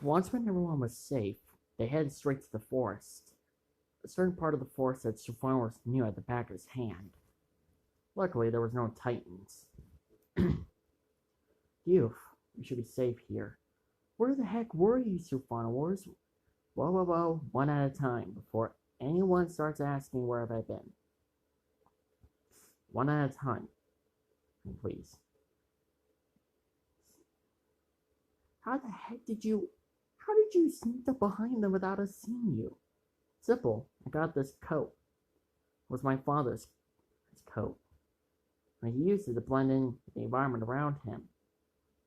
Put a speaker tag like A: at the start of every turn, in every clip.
A: Once when everyone was safe, they headed straight to the forest. A certain part of the forest that Stephanos knew at the back of his hand. Luckily, there was no titans. Phew, we should be safe here. Where the heck were you, Stephanos? Whoa, whoa, whoa, one at a time, before anyone starts asking where have I been. One at a time, please. How the heck did you sneak up behind them without us seeing you? Simple. I got this coat. It was my father's coat. And he used it to blend in with the environment around him.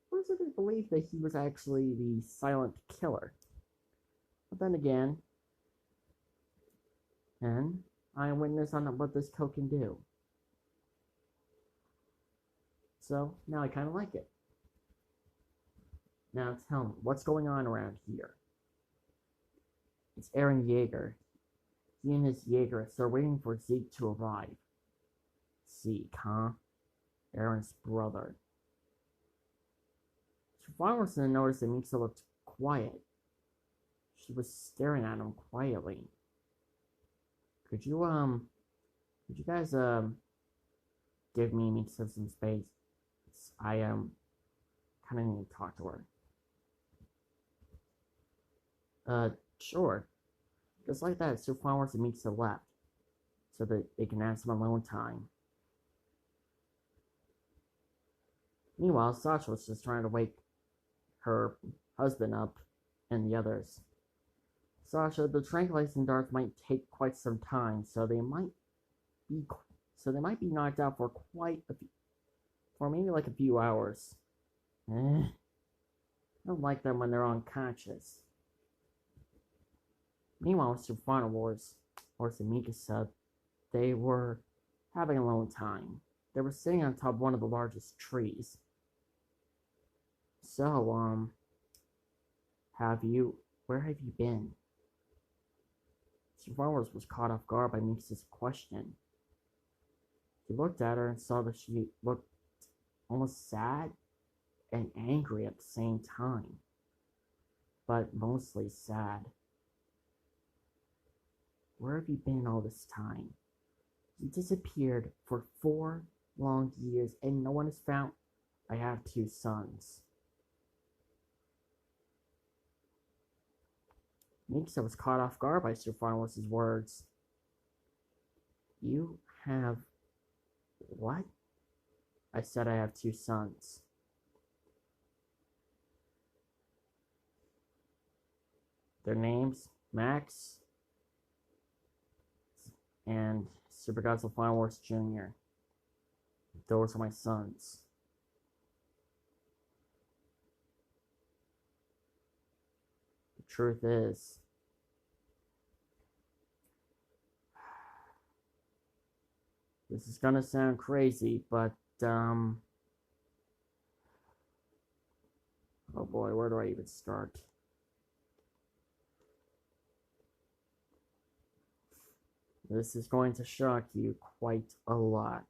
A: What is it to believe that he was actually the silent killer? But then again, and I am witness on what this coat can do. So now I kind of like it. Now tell me, what's going on around here? It's Aaron Yeager. He and his Jaeger are waiting for Zeke to arrive. Zeke, huh? Aaron's brother. Stephanos noticed that Misa looked quiet. She was staring at him quietly. Could you guys, give me Misa some space? I, kind of need to talk to her. Sure. Just like that, Stephanos and Misa left, so that they can have some alone time. Meanwhile, Sasha was just trying to wake her husband up and the others. Sasha, the tranquilizing darts might take quite some time, so they might be knocked out for maybe like a few hours. I don't like them when they're unconscious. Meanwhile, Stephanos or Mikasa, they were having a alone time. They were sitting on top of one of the largest trees. So, where have you been? Stephanos was caught off guard by Mikasa's question. He looked at her and saw that she looked almost sad and angry at the same time, but mostly sad. Where have you been all this time? You disappeared for 4 long years and no one has found. I have 2 sons. Mikasa was caught off guard by Stephanos' words. You have what? I said I have 2 sons. Their names, Max and Super God Stephanos Jr. Those are my sons. The truth is, this is gonna sound crazy, but oh boy, where do I even start? This is going to shock you quite a lot.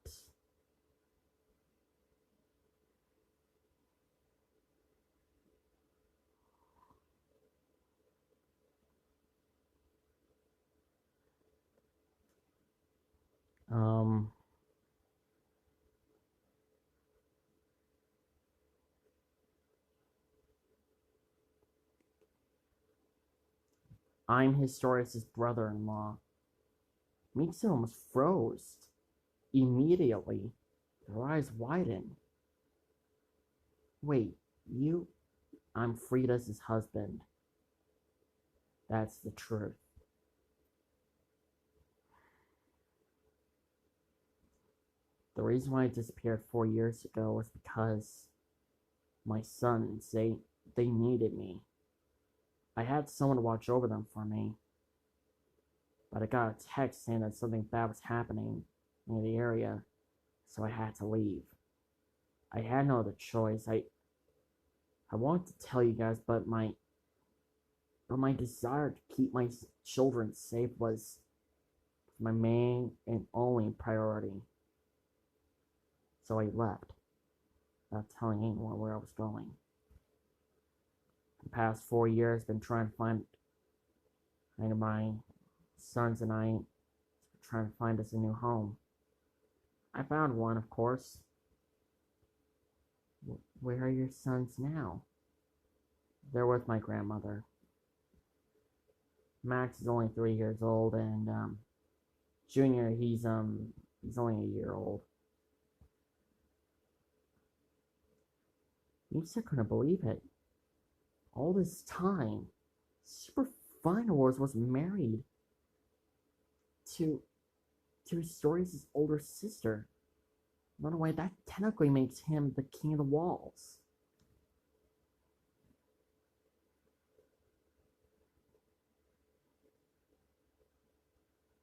A: I'm Historius' brother-in-law. Mikasa almost froze. Immediately, her eyes widened. Wait, you? I'm Frida's husband. That's the truth. The reason why I disappeared 4 years ago was because my sons, they needed me. I had someone to watch over them for me. But I got a text saying that something bad was happening in the area, so I had to leave. I had no other choice. I wanted to tell you guys, but my desire to keep my children safe was my main and only priority. So I left, without telling anyone where I was going. The past 4 years, been trying to find my sons and I trying to find us a new home. I found one, of course. Where are your sons now? They're with my grandmother. Max is only 3 years old, and Junior, he's only a year old. You still couldn't believe it. All this time, Super Final Wars was married to Stories' older sister. I don't know why that technically makes him the king of the walls.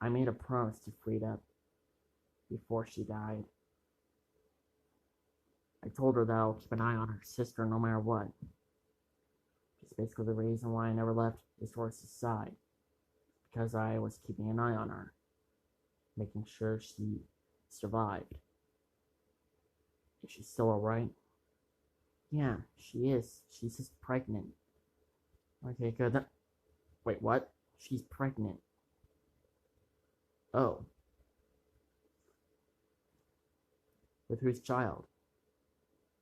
A: I made a promise to Frida before she died. I told her that I'll keep an eye on her sister no matter what. Which is basically the reason why I never left Historia's side. Because I was keeping an eye on her. Making sure she survived. Is she still alright? Yeah, she is. She's just pregnant. Okay, good. Wait, what? She's pregnant. Oh. With whose child?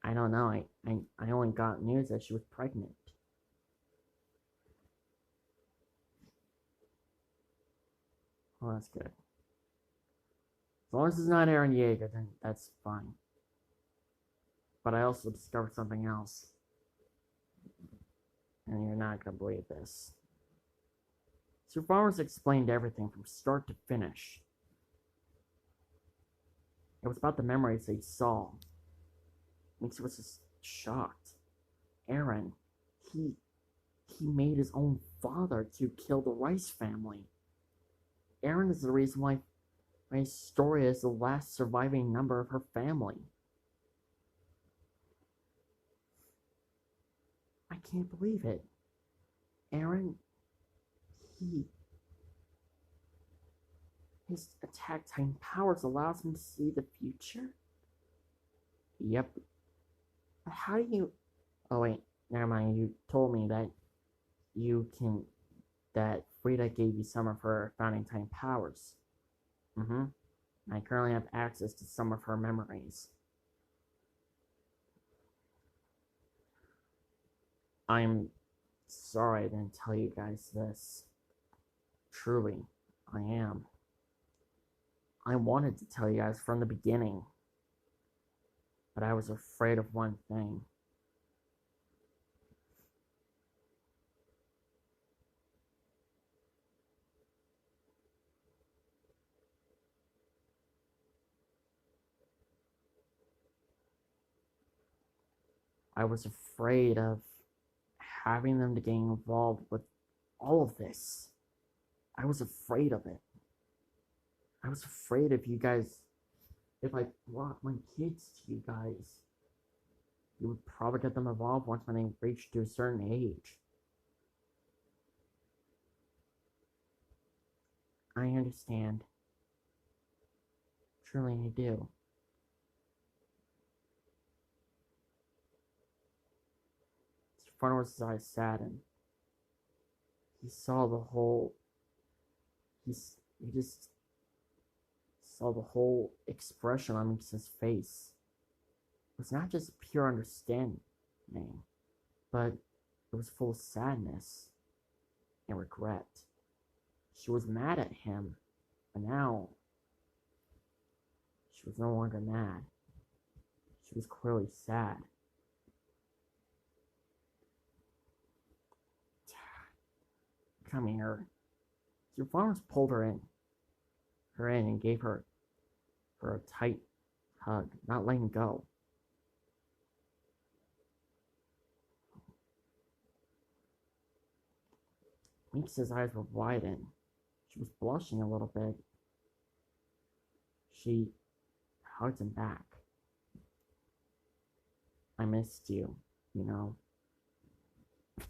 A: I don't know. I only got news that she was pregnant. Oh, that's good. As long as it's not Eren Yeager, then that's fine. But I also discovered something else. And you're not gonna believe this. Sir Farmers explained everything from start to finish. It was about the memories they saw. Minx was just shocked. Eren, he made his own father to kill the Rice family. Eren is the reason why Story is the last surviving member of her family. I can't believe it. Eren, his attack time powers allows him to see the future? Yep. But how do you... Oh wait, never mind, you told me that that Frida gave you some of her founding time powers. I currently have access to some of her memories. I'm sorry I didn't tell you guys this. Truly, I am. I wanted to tell you guys from the beginning, but I was afraid of one thing. I was afraid of having them to get involved with all of this. I was afraid of it. I was afraid if I brought my kids to you guys, you would probably get them involved once when they reached to a certain age. I understand. Truly I do. Farmer's eyes saddened. He saw the whole... He just saw the whole expression on Minx's face. It was not just pure understanding, but it was full of sadness and regret. She was mad at him, but now she was no longer mad. She was clearly sad. Come here. Your farmers pulled her in and gave her a tight hug, not letting go. Minx's eyes were widened. She was blushing a little bit. She hugged him back. I missed you, you know.